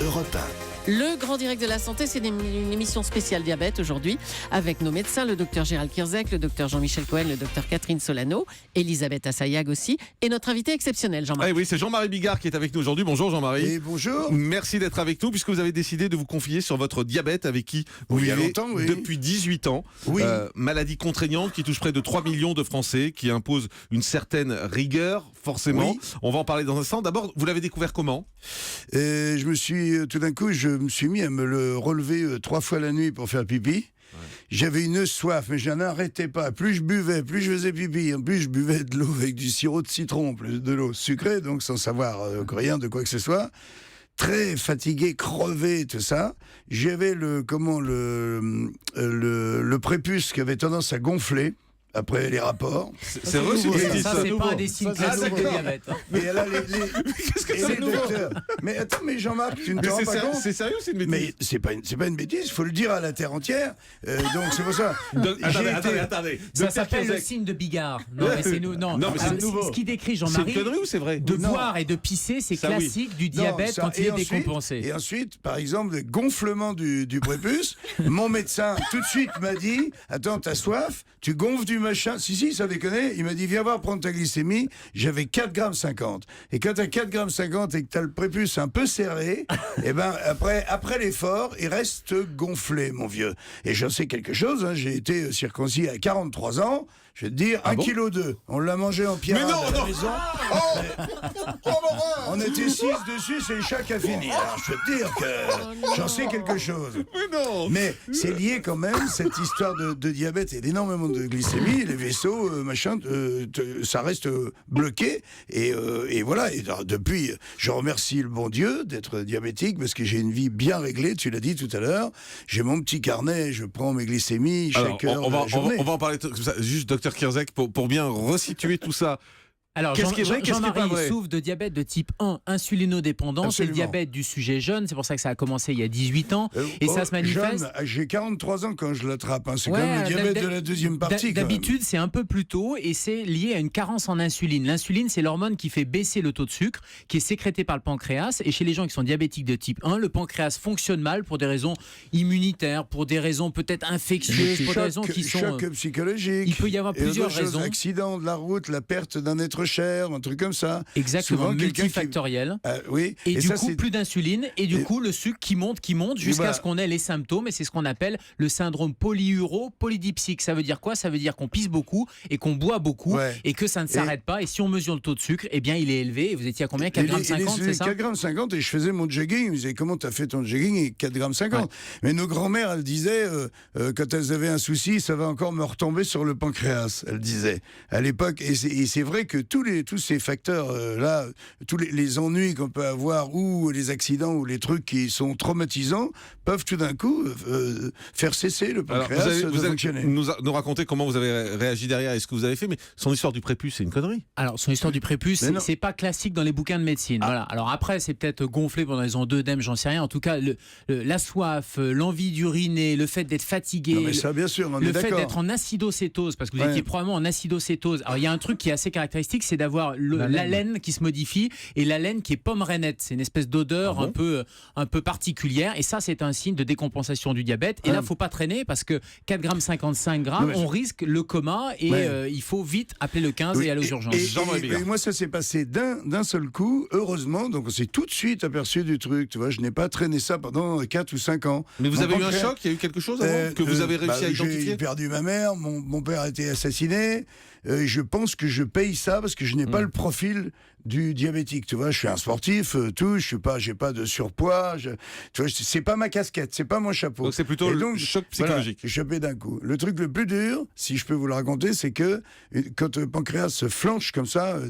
Europe 1. Le Grand Direct de la Santé, c'est une émission spéciale diabète aujourd'hui avec nos médecins, le docteur Gérald Kierzek, le docteur Jean-Michel Cohen, le docteur Catherine Solano, Elisabeth Assayag aussi, et notre invité exceptionnel, Jean-Marc. Oui, c'est Jean-Marie Bigard qui est avec nous aujourd'hui. Bonjour Jean-Marie. Et bonjour. Merci d'être avec nous puisque vous avez décidé de vous confier sur votre diabète avec qui vous Il y a vivez longtemps, oui. depuis 18 ans. Oui. Maladie contraignante qui touche près de 3 millions de Français, qui impose une certaine rigueur, forcément. Oui. On va en parler dans un instant. D'abord, vous l'avez découvert comment ? Et tout d'un coup, je me suis mis à me le relever 3 fois la nuit pour faire pipi. Ouais. J'avais une soif, mais je n'arrêtais pas. Plus je buvais, plus je faisais pipi. En plus, je buvais de l'eau avec du sirop de citron, plus de l'eau sucrée, donc sans savoir rien de quoi que ce soit. Très fatigué, crevé, tout ça. J'avais le prépuce qui avait tendance à gonfler. Après les rapports. C'est vrai, ça, c'est pas des signes classiques de diabète. Mais elle a Qu'est-ce que et c'est les nouveau ? docteurs. Mais attends, mais Jean-Marc, tu ne te rends pas compte ? C'est sérieux, c'est une bêtise ? Mais c'est pas une bêtise, il faut le dire à la terre entière. Donc c'est pour ça. Attendez. Ça s'appelle le signe de Bigard. Non, mais c'est nous. Non, mais c'est nouveau. Ce qui décrit C'est Jean-Marie. une connerie ou c'est vrai ? De boire et de pisser, c'est Ça, classique du diabète quand il est décompensé. Et ensuite, par exemple, le gonflement du prépuce. Mon médecin, tout de suite, m'a dit attends, t'as soif ? Tu gonfles du machin ? Si, ça déconne. Il m'a dit viens voir prendre ta glycémie. J'avais 4,50 g. Et quand t'as 4,50 g et que t'as le prépuce un peu serré, et ben après l'effort, il reste gonflé, mon vieux. Et j'en sais quelque chose, hein, j'ai été circoncis à 43 ans. Je vais te dire, 1,2 kg. On l'a mangé en pierre à la maison. On était 6 dessus, c'est le chat qui a fini. Alors je peux te dire que j'en sais quelque chose. Mais c'est lié quand même, cette histoire de diabète et d'énormément de glycémie, les vaisseaux, ça reste bloqué. Et voilà, et depuis, je remercie le bon Dieu d'être diabétique parce que j'ai une vie bien réglée, tu l'as dit tout à l'heure. J'ai mon petit carnet, je prends mes glycémies chaque heure de la journée. On va en parler juste, docteur Kierzek, pour bien resituer tout ça. Alors, Qu'est-ce qui est vrai, qu'est-ce qui est pas vrai ? souffre de diabète de type 1, insulinodépendant. C'est le diabète du sujet jeune. C'est pour ça que ça a commencé il y a 18 ans. Et ça se manifeste. Jeune, j'ai 43 ans quand je l'attrape. Hein. C'est comme le diabète de la deuxième partie. D'habitude, c'est un peu plus tôt et c'est lié à une carence en insuline. L'insuline, c'est l'hormone qui fait baisser le taux de sucre, qui est sécrété par le pancréas. Et chez les gens qui sont diabétiques de type 1, le pancréas fonctionne mal pour des raisons immunitaires, pour des raisons peut-être infectieuses, pour des raisons qui sont. Choc psychologique. Il peut y avoir plusieurs raisons. Accident de la route, la perte d'un être cher, un truc comme ça. Exactement, multifactoriel. Oui. Et du ça, coup, plus d'insuline, et du coup, le sucre qui monte, jusqu'à ce qu'on ait les symptômes, et c'est ce qu'on appelle le syndrome polyuro-polydipsique. Ça veut dire quoi ? Ça veut dire qu'on pisse beaucoup et qu'on boit beaucoup, et que ça ne s'arrête pas. Et si on mesure le taux de sucre, eh bien, il est élevé. Et vous étiez à combien ? 4,50 g, c'est ça ? 4,50 g, et je faisais mon jogging. Ils me disaient, comment t'as fait ton jogging ? Et 4,50 g. Mais nos grand-mères, elles disaient, quand elles avaient un souci, ça va encore me retomber sur le pancréas, elles disaient, à l'époque. Et c'est vrai que tous ces facteurs là, tous les ennuis qu'on peut avoir ou les accidents ou les trucs qui sont traumatisants peuvent tout d'un coup faire cesser le pancréas de fonctionner. Nous raconter comment vous avez réagi derrière et ce que vous avez fait, mais son histoire du prépuce, c'est une connerie. Alors, son histoire du prépuce, c'est pas classique dans les bouquins de médecine. Voilà. Alors après, c'est peut-être gonflé pendant les ans d'œdème, j'en sais rien. En tout cas, la soif, l'envie d'uriner, le fait d'être fatigué, non, mais ça, bien sûr, on est le fait d'accord. d'être en acidocétose, parce que vous étiez probablement en acidocétose. Alors, il y a un truc qui est assez caractéristique, c'est d'avoir la laine qui se modifie et la laine qui est pomme rainette. C'est une espèce d'odeur un peu particulière, et ça, c'est un signe de décompensation du diabète. Et là, faut pas traîner parce que 4,55 g, on risque le coma et il faut vite appeler le 15 et aller aux urgences. Et moi, ça s'est passé d'un seul coup, heureusement, donc on s'est tout de suite aperçu du truc. Tu vois, je n'ai pas traîné ça pendant 4 ou 5 ans. Mais vous avez eu un choc ? Il y a eu quelque chose avant que vous avez réussi à identifier ? J'ai perdu ma mère, mon père a été assassiné. Je pense que je paye ça parce que je n'ai pas le profil du diabétique. Tu vois, je suis un sportif, j'ai pas de surpoids. Tu vois, c'est pas ma casquette, c'est pas mon chapeau. Donc c'est plutôt le choc psychologique. Voilà, chopé d'un coup. Le truc le plus dur, si je peux vous le raconter, c'est que quand le pancréas se flanche comme ça,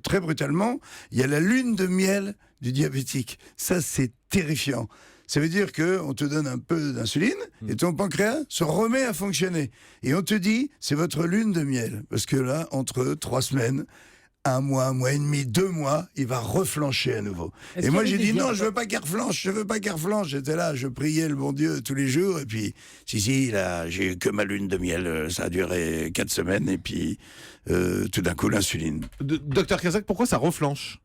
très brutalement, il y a la lune de miel du diabétique. Ça, c'est terrifiant. Ça veut dire qu'on te donne un peu d'insuline et ton pancréas se remet à fonctionner. Et on te dit, c'est votre lune de miel. Parce que là, entre 3 semaines, 1 mois et demi, 2 mois, il va reflancher à nouveau. Et moi, j'ai dit, non, je veux pas qu'il reflanche. J'étais là, je priais le bon Dieu tous les jours. Et puis, là, j'ai eu que ma lune de miel. Ça a duré 4 semaines. Et puis, tout d'un coup, l'insuline. Docteur Kierzek, pourquoi ça reflanche ?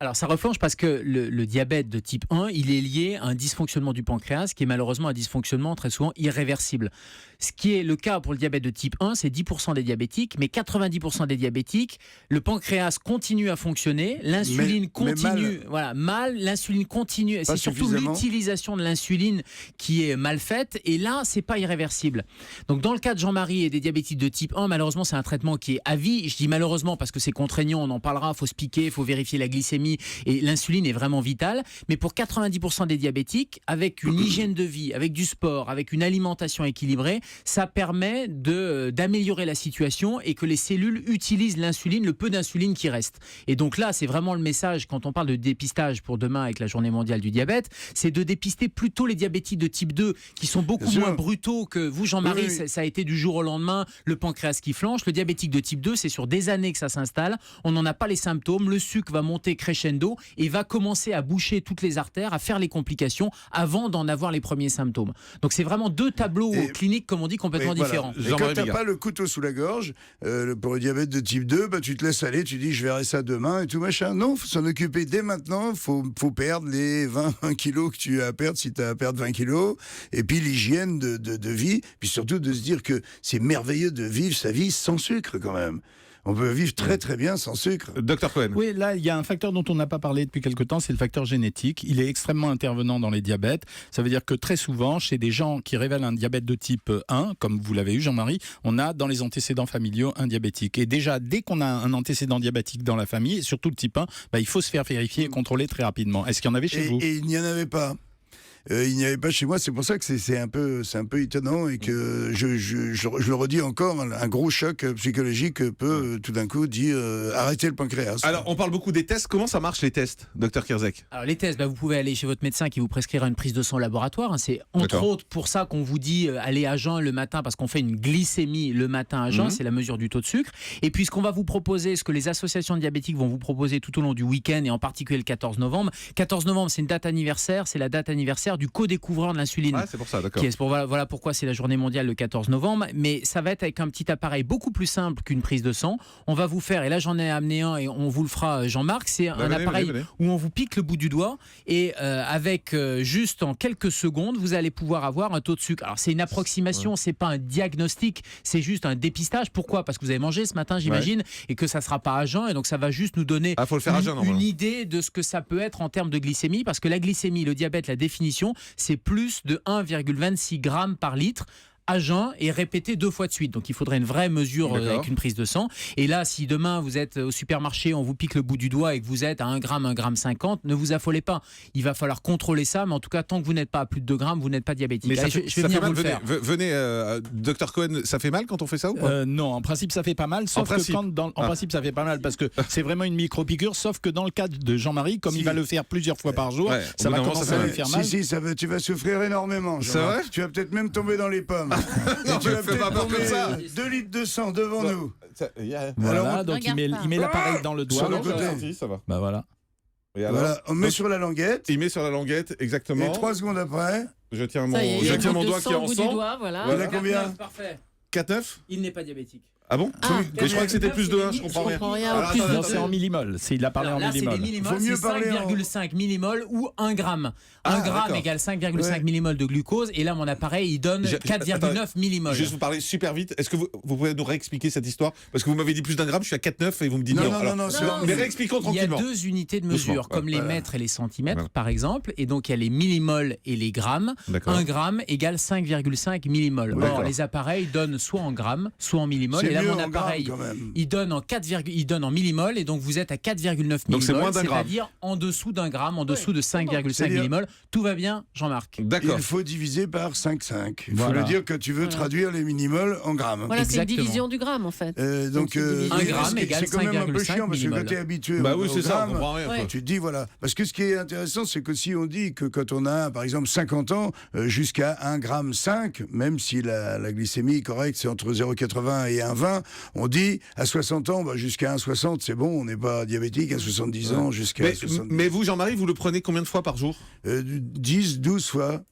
Alors ça reflanche parce que le diabète de type 1, il est lié à un dysfonctionnement du pancréas qui est malheureusement un dysfonctionnement très souvent irréversible. Ce qui est le cas pour le diabète de type 1, c'est 10% des diabétiques, mais 90% des diabétiques, le pancréas continue à fonctionner, l'insuline continue, mal, l'insuline continue, c'est surtout l'utilisation de l'insuline qui est mal faite, et là, c'est pas irréversible. Donc dans le cas de Jean-Marie et des diabétiques de type 1, malheureusement, c'est un traitement qui est à vie. Je dis malheureusement parce que c'est contraignant, on en parlera, il faut se piquer, il faut vérifier la glycémie, et l'insuline est vraiment vitale. Mais pour 90% des diabétiques, avec une hygiène de vie, avec du sport, avec une alimentation équilibrée, ça permet d'améliorer la situation et que les cellules utilisent l'insuline, le peu d'insuline qui reste. Et donc là, c'est vraiment le message quand on parle de dépistage pour demain avec la journée mondiale du diabète, c'est de dépister plutôt les diabétiques de type 2 qui sont beaucoup moins brutaux que vous, Jean-Marie. Oui. Ça a été du jour au lendemain, le pancréas qui flanche. Le diabétique de type 2, c'est sur des années que ça s'installe. On n'en a pas les symptômes. Le sucre va monter crescendo et va commencer à boucher toutes les artères, à faire les complications avant d'en avoir les premiers symptômes. Donc c'est vraiment deux tableaux cliniques, comme on dit, complètement différents. Et quand tu n'as pas le couteau sous la gorge, pour le diabète de type 2, tu te laisses aller, tu dis je verrai ça demain et tout machin. Non, il faut s'en occuper dès maintenant. Il faut perdre les 20 kilos que tu as à perdre si tu as à perdre 20 kilos. Et puis l'hygiène de vie, puis surtout de se dire que c'est merveilleux de vivre sa vie sans sucre quand même. On peut vivre très très bien sans sucre. Docteur Cohen. Oui, là, il y a un facteur dont on n'a pas parlé depuis quelque temps, c'est le facteur génétique. Il est extrêmement intervenant dans les diabètes. Ça veut dire que très souvent, chez des gens qui révèlent un diabète de type 1, comme vous l'avez eu, Jean-Marie, on a dans les antécédents familiaux un diabétique. Et déjà, dès qu'on a un antécédent diabétique dans la famille, et surtout le type 1, il faut se faire vérifier et contrôler très rapidement. Est-ce qu'il y en avait chez vous ? Et il n'y en avait pas. Il n'y avait pas chez moi, c'est pour ça que c'est un peu étonnant et que je le redis encore, un gros choc psychologique peut tout d'un coup dire arrêtez le pancréas. Alors on parle beaucoup des tests, comment ça marche les tests, docteur Kierzek ? Alors les tests, vous pouvez aller chez votre médecin qui vous prescrira une prise de sang au laboratoire, c'est entre autres pour ça qu'on vous dit aller à jeun le matin parce qu'on fait une glycémie le matin à jeun, c'est la mesure du taux de sucre. Et puis ce qu'on va vous proposer, ce que les associations diabétiques vont vous proposer tout au long du week-end et en particulier le 14 novembre. 14 novembre c'est une date anniversaire, c'est la date anniversaire du co-découvreur de l'insuline. Ah, c'est pour ça, d'accord. Voilà pourquoi c'est la journée mondiale le 14 novembre. Mais ça va être avec un petit appareil beaucoup plus simple qu'une prise de sang. On va vous faire, et là j'en ai amené un et on vous le fera, Jean-Marc, c'est un appareil où on vous pique le bout du doigt et avec juste en quelques secondes, vous allez pouvoir avoir un taux de sucre. Alors c'est une approximation, c'est pas un diagnostic, c'est juste un dépistage. Pourquoi ? Parce que vous avez mangé ce matin, j'imagine, et que ça sera pas à jeun, et donc ça va juste nous donner une idée de ce que ça peut être en termes de glycémie, parce que la glycémie, le diabète, la définition, c'est plus de 1,26 grammes par litre à jeun et répété 2 fois de suite. Donc il faudrait une vraie mesure avec une prise de sang. Et là, si demain vous êtes au supermarché, on vous pique le bout du doigt et que vous êtes à 1 gramme, 1 gramme 50, ne vous affolez pas. Il va falloir contrôler ça, mais en tout cas, tant que vous n'êtes pas à plus de 2 grammes, vous n'êtes pas diabétique. Mais je vais venir vous le faire. Venez, docteur Cohen, ça fait mal quand on fait ça ou pas ? Non, en principe, ça fait pas mal. Sauf que en principe, ça fait pas mal parce que c'est vraiment une micro-piqûre. Sauf que dans le cas de Jean-Marie, comme il va le faire plusieurs fois par jour, ça va commencer à lui faire mal. Tu vas souffrir énormément. C'est vrai ? Tu vas peut-être même tomber dans les pommes. Non, tu vas peut-être tomber 2 litres de sang devant nous. Voilà, alors, donc il met l'appareil dans le doigt. Sur le côté. Ça va. Bah voilà. Et alors, voilà, on met sur la languette. Il met sur la languette, exactement. Et 3 secondes après, je tiens mon doigt qui est ensemble. Voilà. Voilà combien ? Parfait. 4,9 ? Il n'est pas diabétique. Ah bon ? Mais je crois que c'était plus de 1, je comprends rien. Non, c'est en millimol. Il a parlé en millimol. Faut mieux parler 5,5 millimol ou 1 gramme. 1 gramme égale 5,5 millimol de glucose. Et là, mon appareil, il donne 4,9 millimol. Juste vous parler super vite. Est-ce que vous pouvez nous réexpliquer cette histoire ? Parce que vous m'avez dit plus d'1 gramme, je suis à 4,9 et vous me dites non. Mais réexpliquons tranquillement. Il y a 2 unités de mesure, comme les mètres et les centimètres, par exemple. Et donc, il y a les millimoles et les grammes. 1 gramme égale 5,5 millimol. Or, les appareils donnent soit en grammes, soit en millimol. Et là, mon appareil, il donne en millimol, et donc vous êtes à 4,9 millimol, c'est-à-dire en dessous d'1 gramme, en dessous de 5,5 millimol. Tout va bien, Jean-Marc ? D'accord. Il faut diviser par 5,5. Il faut le dire que tu veux traduire les millimoles en grammes. Voilà, c'est une division du gramme en fait. Donc 1 gramme égale 5,5 millimol. C'est quand même un peu chiant parce que quand tu es habitué au gramme, on comprend rien. tu te dis voilà. Parce que ce qui est intéressant, c'est que si on dit que quand on a par exemple 50 ans, jusqu'à 1,5 gramme, même si la glycémie correcte c'est entre 0,80 et 1,20, on dit à 60 ans, jusqu'à 1,60 c'est bon, on n'est pas diabétique, à 70 ans jusqu'à 70. Mais vous, Jean-Marie, vous le prenez combien de fois par jour ? 10, 12 fois.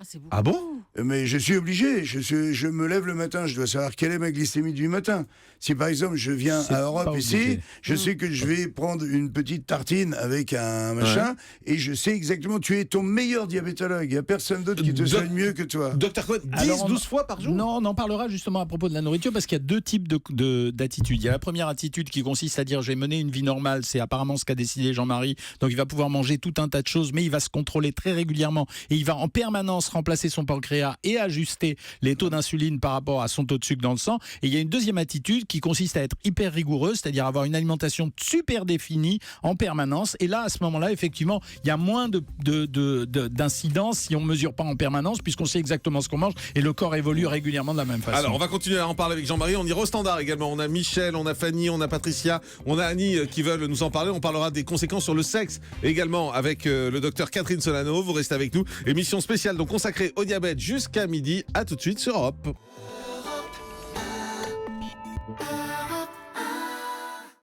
c'est beaucoup. Ah bon? Mais je suis obligé. Je me lève le matin, je dois savoir quelle est ma glycémie du matin. Si par exemple je viens à Europe ici, je sais que je vais prendre une petite tartine avec un machin, et je sais exactement. Tu es ton meilleur diabétologue. Il n'y a personne d'autre qui te soigne mieux que toi. Docteur Cohen, 10-12 fois par jour? Non, on en parlera justement à propos de la nourriture, parce qu'il y a deux types d'attitudes. Il y a la première attitude qui consiste à dire j'ai mené une vie normale, c'est apparemment ce qu'a décidé Jean-Marie, donc il va pouvoir manger tout un tas de choses, mais il va se contrôler très régulièrement et il va en permanence remplacer son pancréas et ajuster les taux d'insuline par rapport à son taux de sucre dans le sang. Et il y a une deuxième attitude qui consiste à être hyper rigoureuse, c'est-à-dire avoir une alimentation super définie en permanence. Et là, à ce moment-là, effectivement, il y a moins d'incidence si on ne mesure pas en permanence, puisqu'on sait exactement ce qu'on mange et le corps évolue régulièrement de la même façon. Alors, on va continuer à en parler avec Jean-Marie. On ira au standard également. On a Michel, on a Fanny, on a Patricia, on a Annie qui veulent nous en parler. On parlera des conséquences sur le sexe également avec le docteur Catherine Solano. Vous restez avec nous. Émission spéciale donc consacrée au diabète jusqu'à midi. À tout de suite sur Europe.